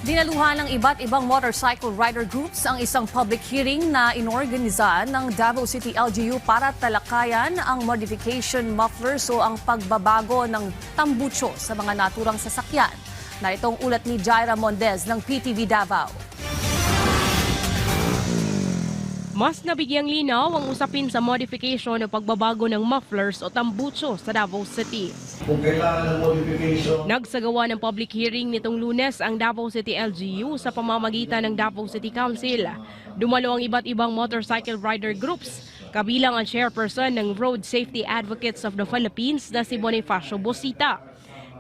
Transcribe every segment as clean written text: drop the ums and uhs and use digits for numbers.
Dinaluhan ng iba't ibang motorcycle rider groups ang isang public hearing na inorganiza ng Davao City LGU para talakayan ang modification mufflers o ang pagbabago ng tambucho sa mga naturang sasakyan. Naritong ulat ni Jaira Mondez ng PTV Davao. Mas nabigyang linaw ang usapin sa modification o pagbabago ng mufflers o tambucho sa Davao City. Kung kailangan ng modification. Nagsagawa ng public hearing nitong Lunes ang Davao City LGU sa pamamagitan ng Davao City Council. Dumalo ang iba't ibang motorcycle rider groups, kabilang ang chairperson ng Road Safety Advocates of the Philippines na si Bonifacio Bosita.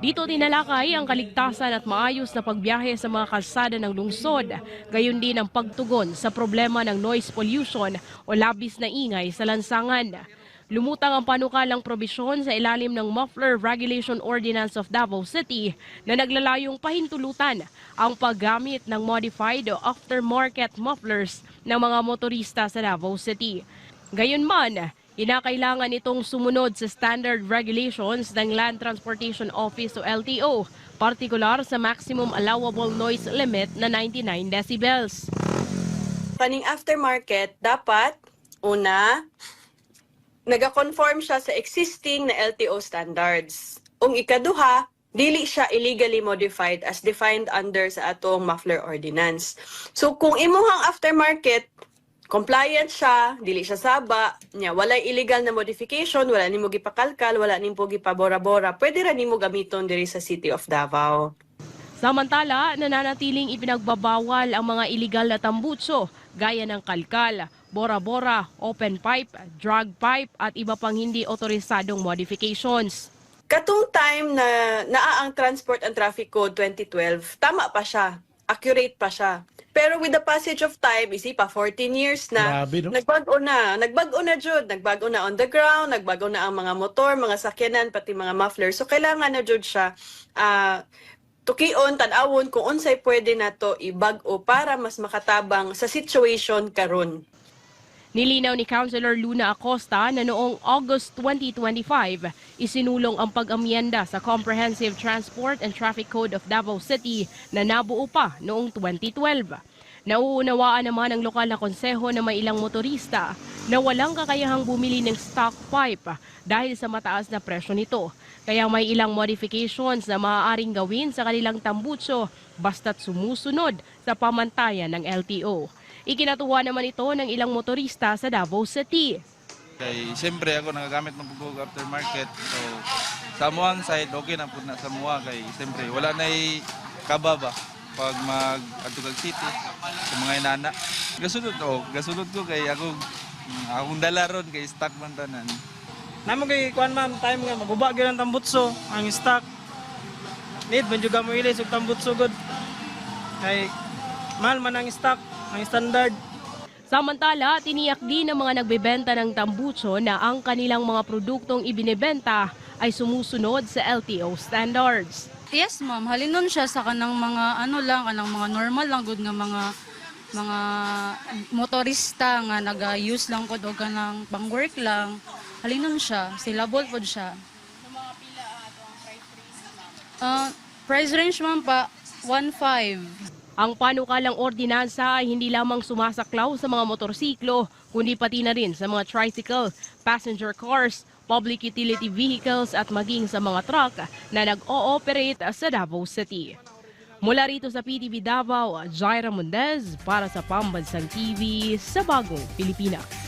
Dito tinalakay ang kaligtasan at maayos na pagbiyahe sa mga kalsada ng lungsod, gayon din ang pagtugon sa problema ng noise pollution o labis na ingay sa lansangan. Lumutang ang panukalang probisyon sa ilalim ng Muffler Regulation Ordinance of Davao City na naglalayong pahintulutan ang paggamit ng modified o aftermarket mufflers ng mga motorista sa Davao City. Gayunman, kinakailangan itong sumunod sa standard regulations ng Land Transportation Office o LTO, partikular sa maximum allowable noise limit na 99 decibels. Kaning aftermarket, dapat, una, nag-conform siya sa existing na LTO standards. Ung ikaduha, dili siya illegally modified as defined under sa atong muffler ordinance. So kung imuhang aftermarket, compliant siya, dili siya saba, nya walay illegal na modification, wala nimo gipakalkal, wala nimo gipabora-bora, pwede ra nimo gamiton diri sa City of Davao. Samantala, nananatiling ipinagbabawal ang mga iligal na tambucho gaya ng kalkal, bora-bora, open pipe, drag pipe at iba pang hindi otorisadong modifications. Katong time na naa ang Transport and Traffic Code 2012, tama pa siya, accurate pa siya. Pero with the passage of time, isipa 14 years na, Grabe, no? nagbago na jud, nagbago na on the ground, nagbago na ang mga motor, mga sakyanan, pati mga mufflers. So kailangan na jud siya tukion, tan-awon kung unsay pwede na to ibag-o para mas makatabang sa situation karon. Nilinaw ni Councilor Luna Acosta na noong August 2025, isinulong ang pag-amyenda sa Comprehensive Transport and Traffic Code of Davao City na nabuo pa noong 2012. Nauunawaan naman ng lokal na konseho na may ilang motorista na walang kakayahang bumili ng stock pipe dahil sa mataas na presyo nito. Kaya may ilang modifications na maaaring gawin sa kanilang tambucho basta't sumusunod sa pamantayan ng LTO. Ikinatuwa naman ito ng ilang motorista sa Davao City. Siyempre ako nagagamit ng pagbuga aftermarket. So sa muang side, okay na po na sa mua. Siyempre wala na kababa pag mag-Antugag City sa mga inana. Gasunod ko kay akong dala ron kay stock man tanan. Namo kay kuan ma'am, time nga maguba gyud ang tambutso, ang stock. Need man juga mo ilis og tambutso gud. Kay mahal man ang stock, ang standard. Samantala, tiniyak din ng mga nagbebenta ng tambucho na ang kanilang mga produktong ibinebenta ay sumusunod sa LTO standards. Yes, ma'am. Halinon siya sa kanang mga kanang mga normal lang gud nga mga motorista nga naga-use lang ko og kanang pang-work lang. Halinon siya, silabol pod siya. Mga pila atong price range ma'am pa 1.5. Ang panukalang ordinansa ay hindi lamang sumasaklaw sa mga motorsiklo, kundi pati na rin sa mga tricycle, passenger cars, public utility vehicles at maging sa mga truck na nag-ooperate sa Davao City. Mula rito sa PTV Davao, Jaira Mondez para sa Pambansang TV sa Bagong Pilipinas.